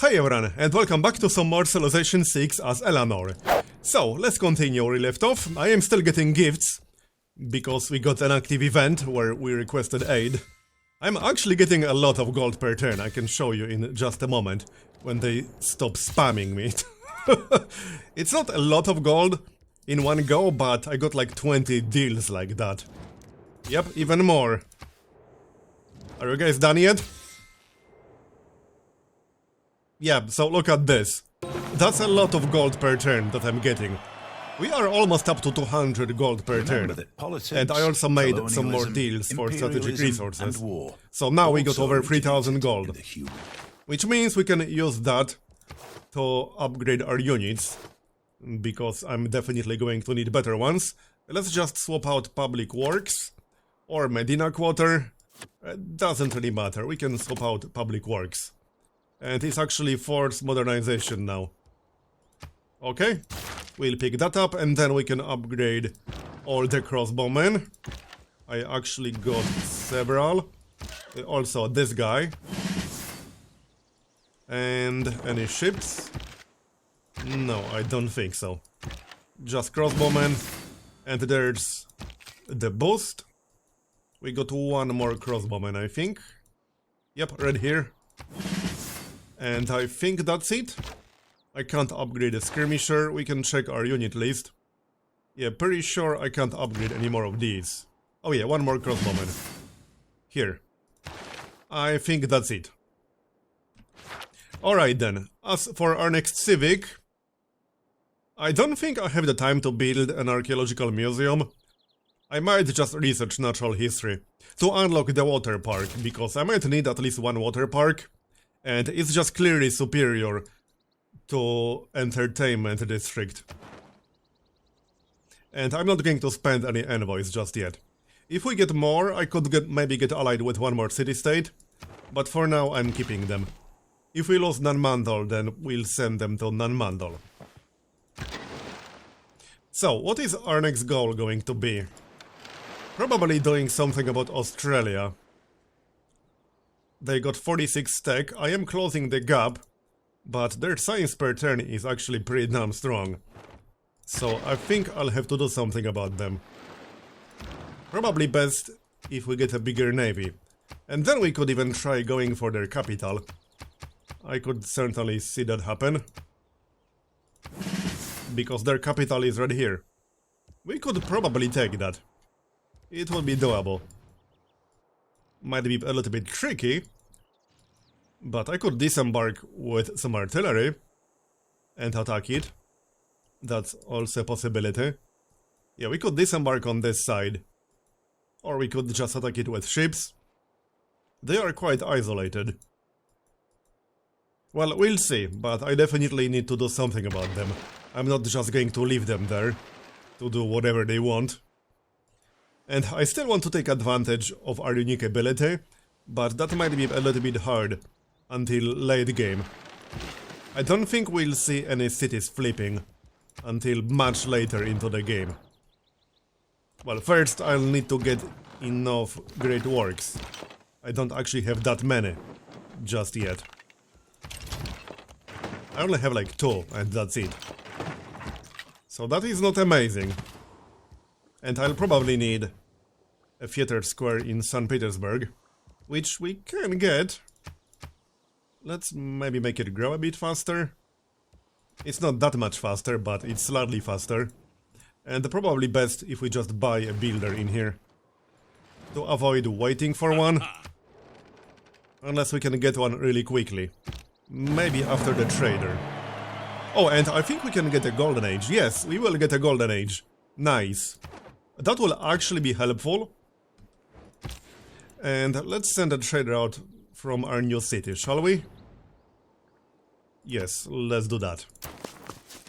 Hi everyone, and welcome back to some more Civilization 6 as Eleanor. So, let's continue where we left off. I am still getting gifts, because we got an active event where we requested aid. I'm actually getting a lot of gold per turn, I can show you in just a moment, when they stop spamming me. It's not a lot of gold in one go, but I got like 20 deals like that. Yep, even more. Are you guys done yet? Yeah, so look at this. That's a lot of gold per turn that I'm getting. We are almost up to 200 gold per turn. And I also made some more deals for strategic resources. So now we got over 3000 gold. Which means we can use that to upgrade our units. Because I'm definitely going to need better ones. Let's just swap out Public Works or Medina Quarter. It doesn't really matter, we can swap out Public Works. And it's actually forced modernization now. Okay, we'll pick that up and then we can upgrade all the crossbowmen. I actually got several. Also this guy. And any ships? No, I don't think so. Just crossbowmen. And there's the boost. We got one more crossbowman, I think. Yep, right here. And I think that's it. I can't upgrade a skirmisher, we can check our unit list. Yeah, pretty sure I can't upgrade any more of these. Oh yeah, one more crossbowman. Here. I think that's it. Alright then, as for our next civic... I don't think I have the time to build an archaeological museum. I might just research natural history to unlock the water park, because I might need at least one water park. And it's just clearly superior to entertainment district. And I'm not going to spend any envoys just yet. If we get more, I could maybe get allied with one more city-state. But for now, I'm keeping them. If we lose Nanmandal, then we'll send them to Nanmandal. So, what is our next goal going to be? Probably doing something about Australia. They got 46 tech, I am closing the gap, but their science per turn is actually pretty damn strong. So I think I'll have to do something about them. Probably best if we get a bigger navy. And then we could even try going for their capital. I could certainly see that happen. Because their capital is right here. We could probably take that. It would be doable. Might be a little bit tricky, but I could disembark with some artillery and attack it. That's also a possibility. Yeah, we could disembark on this side, or we could just attack it with ships. They are quite isolated. Well, we'll see, but I definitely need to do something about them. I'm not just going to leave them there to do whatever they want. And I still want to take advantage of our unique ability, but that might be a little bit hard until late game. I don't think we'll see any cities flipping until much later into the game. Well, first I'll need to get enough great works. I don't actually have that many just yet. I only have like 2 and that's it. So that is not amazing. And I'll probably need a theater square in St. Petersburg, which we can get. Let's maybe make it grow a bit faster. It's not that much faster, but it's slightly faster. And probably best if we just buy a builder in here. To avoid waiting for one. Unless we can get one really quickly. Maybe after the trader. Oh, and I think we can get a golden age. Yes, we will get a golden age. Nice. That will actually be helpful. And let's send a trader out from our new city, shall we? Yes, let's do that.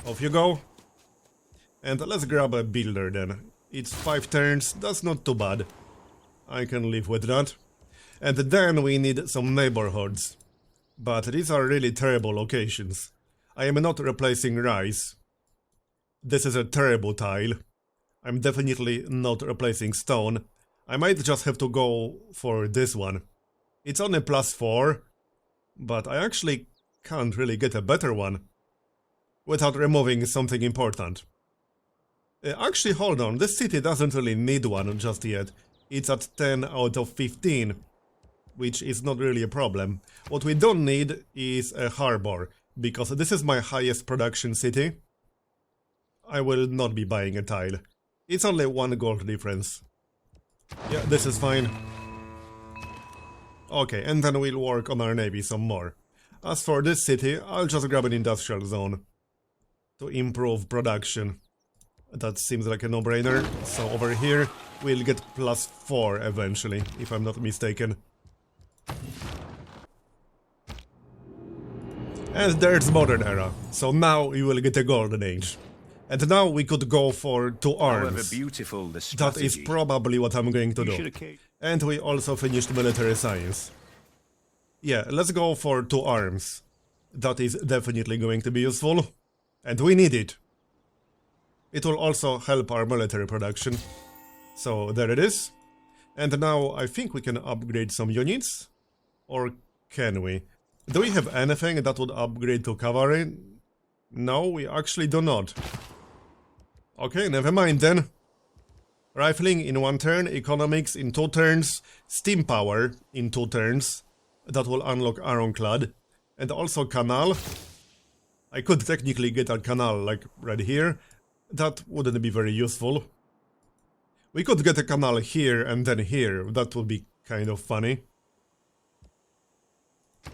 Off you go. And let's grab a builder then. It's 5 turns, that's not too bad. I can live with that. And then we need some neighborhoods. But these are really terrible locations. I am not replacing rice. This is a terrible tile. I'm definitely not replacing stone. I might just have to go for this one. It's only +4, but I actually can't really get a better one without removing something important. Actually, hold on, this city doesn't really need one just yet. It's at 10 out of 15, which is not really a problem. What we don't need is a harbor, because this is my highest production city. I will not be buying a tile. It's only 1 gold difference. Yeah, this is fine. Okay, and then we'll work on our navy some more. As for this city, I'll just grab an industrial zone to improve production. That seems like a no-brainer. So over here, we'll get +4 eventually, if I'm not mistaken. And there's modern era. So now we will get a golden age. And now we could go for 2 arms. That is probably what I'm going to do. And we also finished military science. Yeah, let's go for 2 arms. That is definitely going to be useful. And we need it. It will also help our military production. So there it is. And now I think we can upgrade some units. Or can we? Do we have anything that would upgrade to cavalry? No, we actually do not. Okay, never mind then. Rifling in 1 turn, economics in 2 turns, steam power in 2 turns. That will unlock ironclad. And also canal. I could technically get a canal like right here. That wouldn't be very useful. We could get a canal here and then here. That would be kind of funny.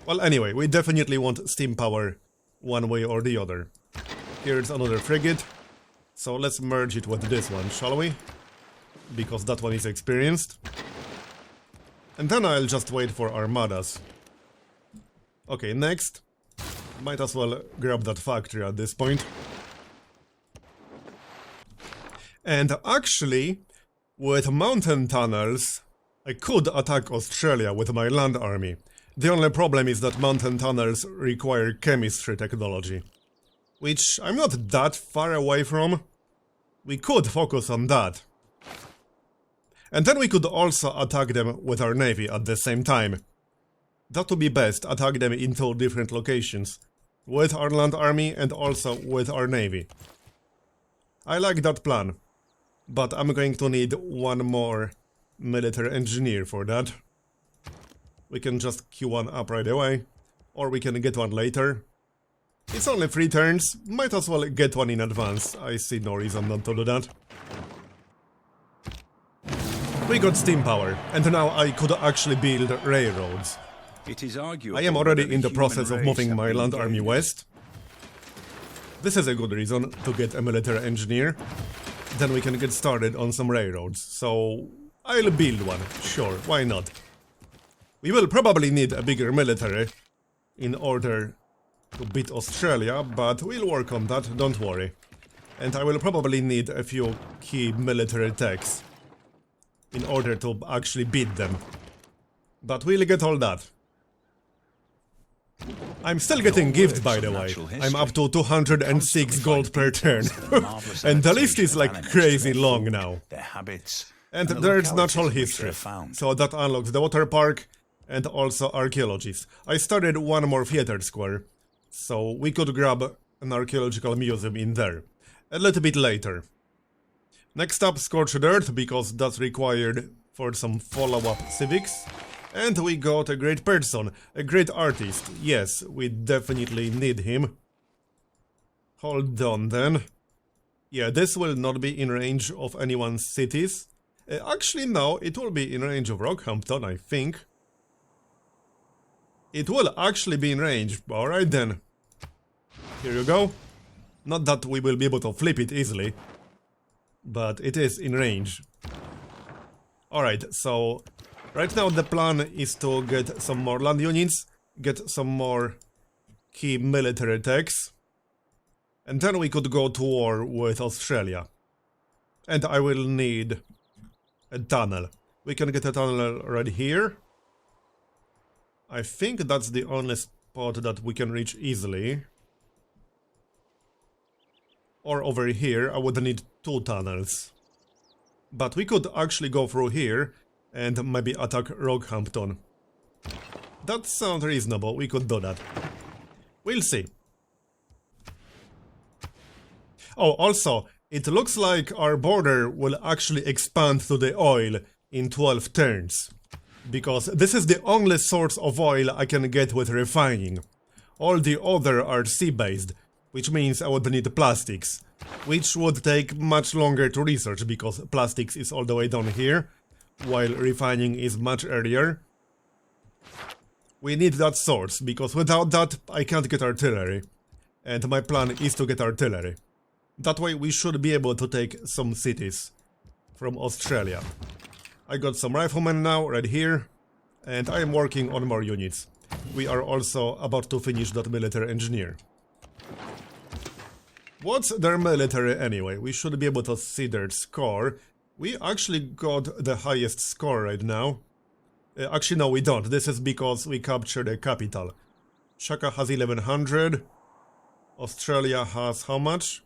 Well, anyway, we definitely want steam power one way or the other. Here's another frigate. So let's merge it with this one, shall we? Because that one is experienced. And then I'll just wait for armadas. Okay, next. Might as well grab that factory at this point. And actually, with mountain tunnels, I could attack Australia with my land army. The only problem is that mountain tunnels require chemistry technology, which I'm not that far away from. We could focus on that. And then we could also attack them with our navy at the same time. That would be best, attack them in 2 different locations, with our land army and also with our navy. I like that plan. But I'm going to need 1 more military engineer for that. We can just queue 1 up right away. Or we can get 1 later. It's only 3 turns. Might as well get 1 in advance. I see no reason not to do that. We got steam power. And now I could actually build railroads. I am already in the process of moving my land army west. This is a good reason to get a military engineer. Then we can get started on some railroads, so I'll build 1, sure, why not? We will probably need a bigger military in order to beat Australia, but we'll work on that, don't worry. And I will probably need a few key military techs in order to actually beat them. But we'll get all that. I'm still getting gifts, by the way. I'm up to 206 gold per turn. And the list is like crazy long now. And there's natural history. So that unlocks the water park and also archaeologies. I started 1 more theater square. So we could grab an archaeological museum in there. A little bit later. Next up, Scorched Earth, because that's required for some follow-up civics. And we got a great person, a great artist. Yes, we definitely need him. Hold on then. Yeah, this will not be in range of anyone's cities. Actually, no, it will be in range of Rockhampton, I think. It will actually be in range. Alright then. Here you go. Not that we will be able to flip it easily, but it is in range. Alright, so right now the plan is to get some more land units, get some more key military techs, and then we could go to war with Australia. And I will need a tunnel. We can get a tunnel right here. I think that's the only spot that we can reach easily. Or over here, I would need 2 tunnels. But we could actually go through here and maybe attack Rockhampton. That sounds reasonable, we could do that. We'll see. Oh, also, it looks like our border will actually expand to the oil in 12 turns. Because this is the only source of oil I can get with refining. All the other are sea-based, which means I would need plastics. Which would take much longer to research because plastics is all the way down here, while refining is much earlier. We need that source, because without that I can't get artillery. And my plan is to get artillery. That way we should be able to take some cities from Australia. I got some riflemen now, right here, and I am working on more units. We are also about to finish that military engineer. What's their military anyway? We should be able to see their score. We actually got the highest score right now. Actually, no, we don't. This is because we captured the capital. Shaka has 1100. Australia has how much?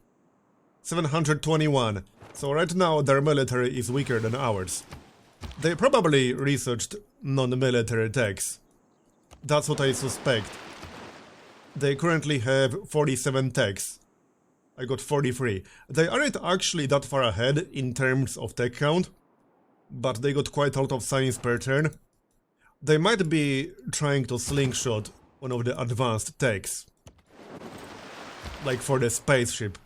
721. So right now their military is weaker than ours. They probably researched non-military techs. That's what I suspect. They currently have 47 techs. I got 43. They aren't actually that far ahead in terms of tech count, but they got quite a lot of science per turn. They might be trying to slingshot one of the advanced techs. Like for the spaceship,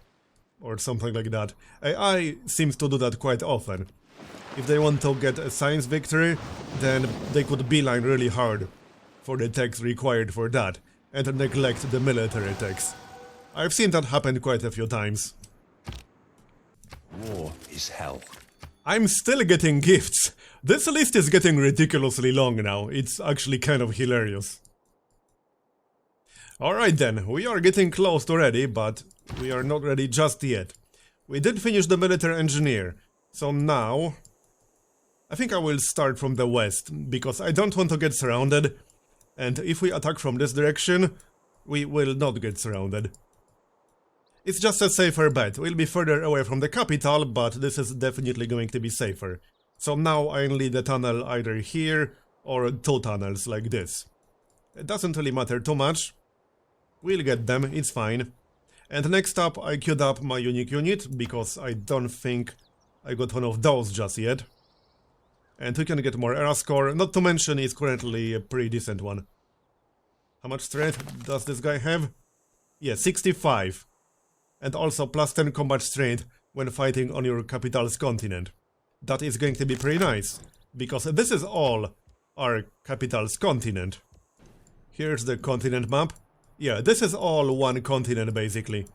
or something like that. AI seems to do that quite often. If they want to get a science victory, then they could beeline really hard for the techs required for that, and neglect the military techs. I've seen that happen quite a few times. War is hell. I'm still getting gifts. This list is getting ridiculously long now. It's actually kind of hilarious. Alright then, we are getting close to ready, but we are not ready just yet. We did finish the military engineer, so now I think I will start from the west, because I don't want to get surrounded, and if we attack from this direction, we will not get surrounded. It's just a safer bet. We'll be further away from the capital, but this is definitely going to be safer. So now I need a tunnel either here, or 2 tunnels like this. It doesn't really matter too much. We'll get them, it's fine. And next up I queued up my unique unit, because I don't think I got one of those just yet. And we can get more era score, not to mention it's currently a pretty decent one. How much strength does this guy have? Yeah, 65. And also plus 10 combat strength when fighting on your capital's continent. That is going to be pretty nice, because this is all our capital's continent. Here's the continent map. Yeah, this is all one continent basically.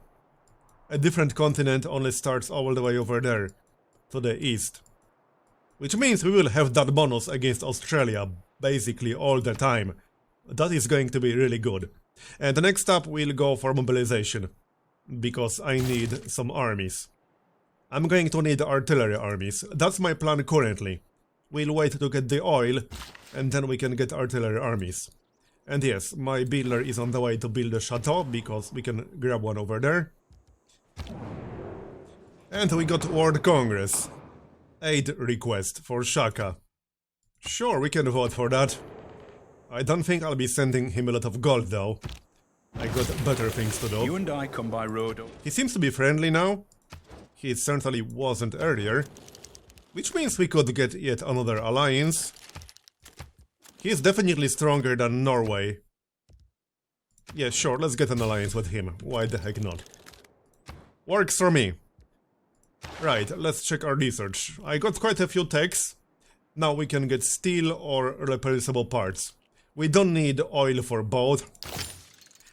A different continent only starts all the way over there, to the east. Which means we will have that bonus against Australia basically all the time. That is going to be really good. And next up we'll go for mobilization, because I need some armies. I'm going to need artillery armies. That's my plan currently. We'll wait to get the oil, and then we can get artillery armies. And yes, my builder is on the way to build a chateau, because we can grab one over there. And we got World Congress. Aid request for Shaka. Sure, we can vote for that. I don't think I'll be sending him a lot of gold though. I got better things to do. You and I come by road. He seems to be friendly now. He certainly wasn't earlier. Which means we could get yet another alliance. He is definitely stronger than Norway. Yeah, sure, let's get an alliance with him. Why the heck not? Works for me. Right, let's check our research. I got quite a few techs. Now we can get steel or replaceable parts. We don't need oil for both.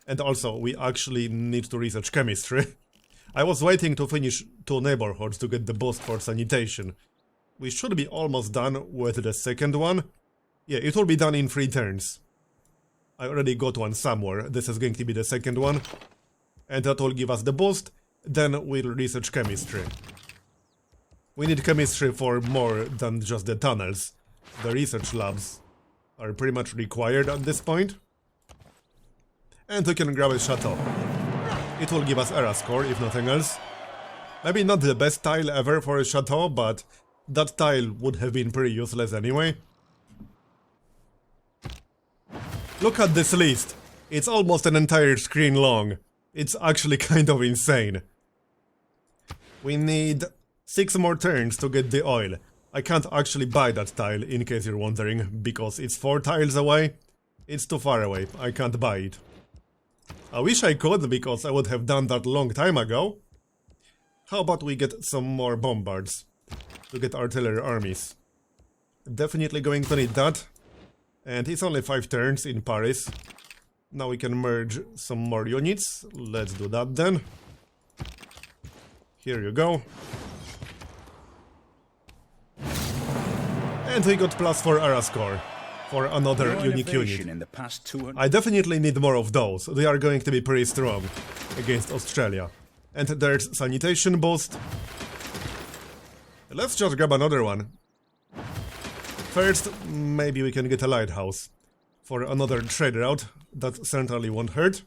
And also, we actually need to research chemistry. I was waiting to finish 2 neighborhoods to get the boost for sanitation. We should be almost done with the second one. Yeah, it will be done in 3 turns. I already got one somewhere. This is going to be the second one. And that will give us the boost. Then we'll research chemistry. We need chemistry for more than just the tunnels. The research labs are pretty much required at this point. And we can grab a chateau. It will give us era score, if nothing else. Maybe not the best tile ever for a chateau, but that tile would have been pretty useless anyway. Look at this list. It's almost an entire screen long. It's actually kind of insane. We need 6 more turns to get the oil. I can't actually buy that tile, in case you're wondering, because it's 4 tiles away. It's too far away, I can't buy it. I wish I could, because I would have done that long time ago. How about we get some more bombards to get artillery armies? Definitely going to need that. And it's only 5 turns in Paris. Now we can merge some more units. Let's do that then. Here you go. And we got +4 era score for another unique unit. In the past 200... I definitely need more of those. They are going to be pretty strong against Australia. And there's sanitation boost. Let's just grab another one. First, maybe we can get a lighthouse for another trade route. That certainly won't hurt.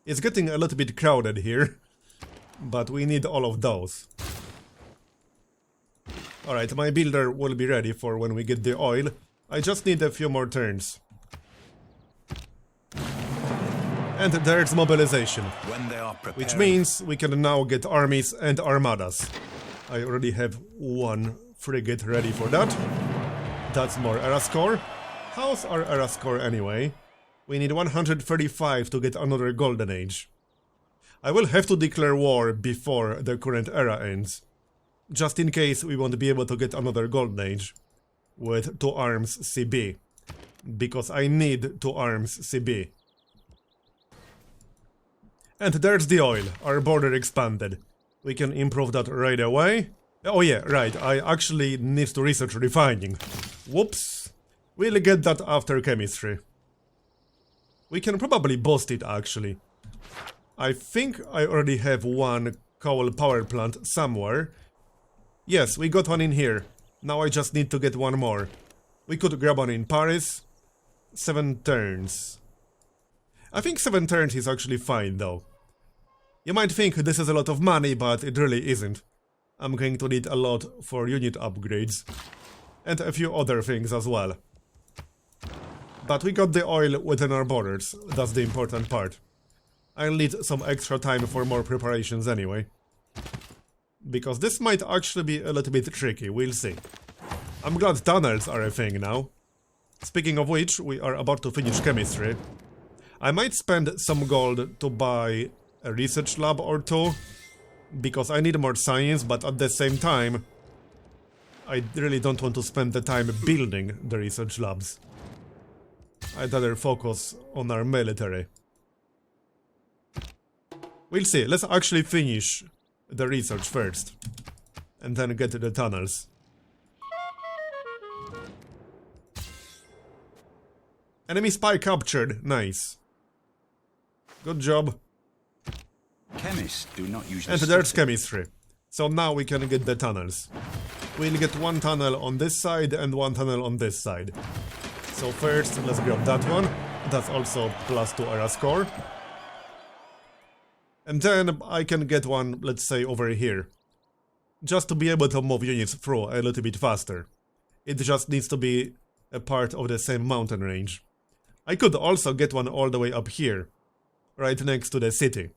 It's getting a little bit crowded here, but we need all of those. Alright, my builder will be ready for when we get the oil. I just need a few more turns. And there's mobilization, When they are preparing. which means we can now get armies and armadas. I already have 1 frigate ready for that. That's more era score. How's our era score anyway? We need 135 to get another golden age. I will have to declare war before the current era ends. Just in case we won't be able to get another golden age with 2 arms CB. Because I need 2 arms CB. And there's the oil. Our border expanded. We can improve that right away. Oh yeah, right, I actually need to research refining. Whoops. We'll get that after chemistry. We can probably boost it actually. I think I already have 1 coal power plant somewhere. Yes, we got one in here. Now I just need to get 1 more. We could grab one in Paris. 7 turns. I think 7 turns is actually fine though. You might think this is a lot of money, but it really isn't. I'm going to need a lot for unit upgrades. And a few other things as well. But we got the oil within our borders, that's the important part. I'll need some extra time for more preparations anyway. Because this might actually be a little bit tricky, we'll see. I'm glad tunnels are a thing now. Speaking of which, we are about to finish chemistry. I might spend some gold to buy a research lab or 2. Because I need more science, but at the same time, I really don't want to spend the time building the research labs. I'd rather focus on our military. We'll see, let's actually finish the research first. And then get to the tunnels. Enemy spy captured, nice. Good job. Chemists do not usually... And there's chemistry. So now we can get the tunnels. We'll get 1 tunnel on this side and 1 tunnel on this side. So first, let's grab that one. That's also +2 era score. And then I can get one, let's say, over here. Just to be able to move units through a little bit faster. It just needs to be a part of the same mountain range. I could also get one all the way up here. Right next to the city.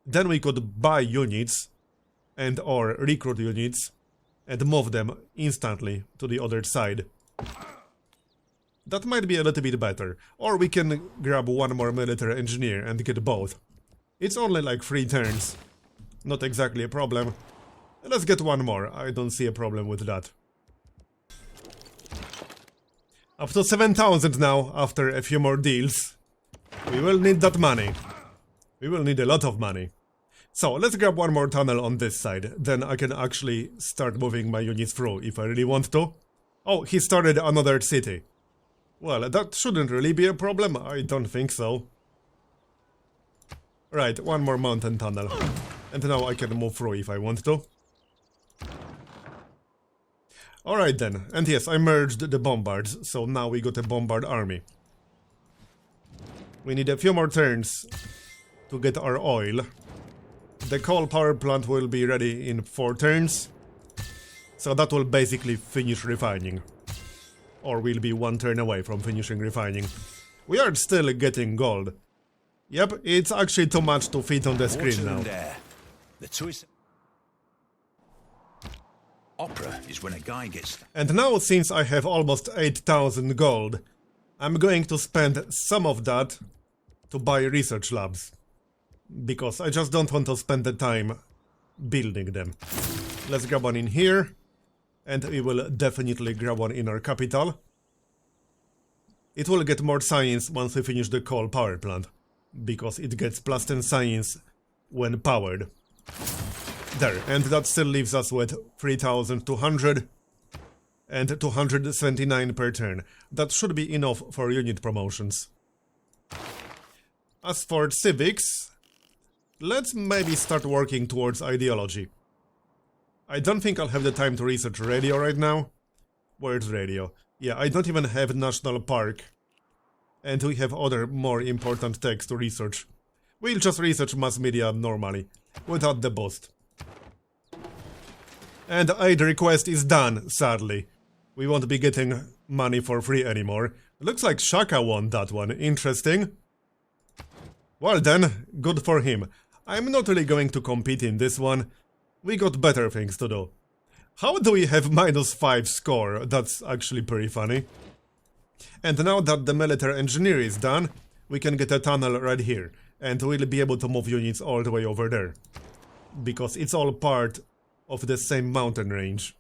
Then we could buy units and or recruit units and move them instantly to the other side. That might be a little bit better. Or we can grab 1 more military engineer and get both. It's only like 3 turns. Not exactly a problem. Let's get 1 more. I don't see a problem with that. Up to 7,000 now after a few more deals. We will need that money. We will need a lot of money. So, let's grab 1 more tunnel on this side. Then I can actually start moving my units through if I really want to. Oh, he started another city. Well, that shouldn't really be a problem. I don't think so. Right, 1 more mountain tunnel. And now I can move through if I want to. Alright then. And yes, I merged the bombards. So now we got a bombard army. We need a few more turns to get our oil. The coal power plant will be ready in 4 turns. So that will basically finish refining. Or we'll be 1 turn away from finishing refining. We are still getting gold. Yep, it's actually too much to fit on the screen Water now. and air. The two is... Opera is when a guy gets... And now, since I have almost 8,000 gold, I'm going to spend some of that to buy research labs. Because I just don't want to spend the time building them. Let's grab one in here. And we will definitely grab one in our capital. It will get more science once we finish the coal power plant. Because it gets plus 10 science when powered. There, and that still leaves us with 3,200 and 279 per turn. That should be enough for unit promotions. As for civics, let's maybe start working towards ideology. I don't think I'll have the time to research radio right now. Where's radio? Yeah, I don't even have national park. And we have other more important techs to research. We'll just research mass media normally, without the boost. And aid request is done, sadly. We won't be getting money for free anymore. Looks like Shaka won that one, interesting. Well then, good for him. I'm not really going to compete in this one. We got better things to do. How do we have -5 score? That's actually pretty funny. And now that the military engineer is done, we can get a tunnel right here. And we'll be able to move units all the way over there. Because it's all part of the same mountain range.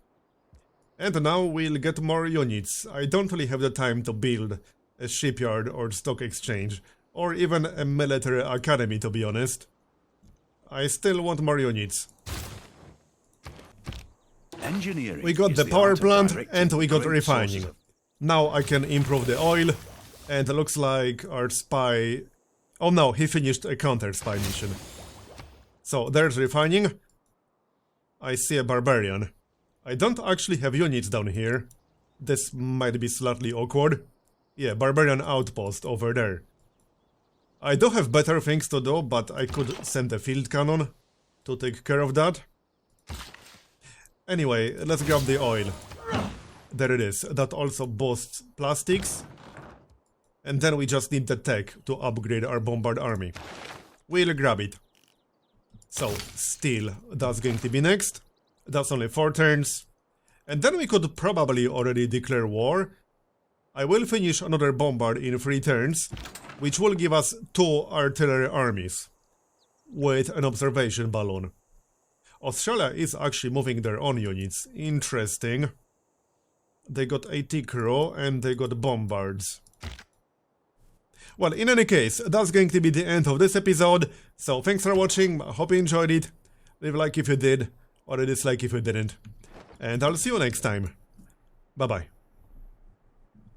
And now we'll get more units. I don't really have the time to build a shipyard or stock exchange, or even a military academy, to be honest. I still want more units. Engineering We got is the power art of plant directing and we got great refining. sources of- Now I can improve the oil, and looks like our spy... Oh no, he finished a counter-spy mission. So there's refining. I see a barbarian. I don't actually have units down here. This might be slightly awkward. Yeah, barbarian outpost over there. I do have better things to do, but I could send a field cannon to take care of that. Anyway, let's grab the oil. There it is. That also boosts plastics. And then we just need the tech to upgrade our bombard army. We'll grab it. So, steel, that's going to be next. That's only 4 turns. And then we could probably already declare war. I will finish another bombard in 3 turns, which will give us 2 artillery armies with an observation balloon. Australia is actually moving their own units. Interesting. They got AT crew and they got bombards. Well, in any case, that's going to be the end of this episode. So thanks for watching, I hope you enjoyed it. Leave a like if you did, or a dislike if you didn't. And I'll see you next time. Bye bye.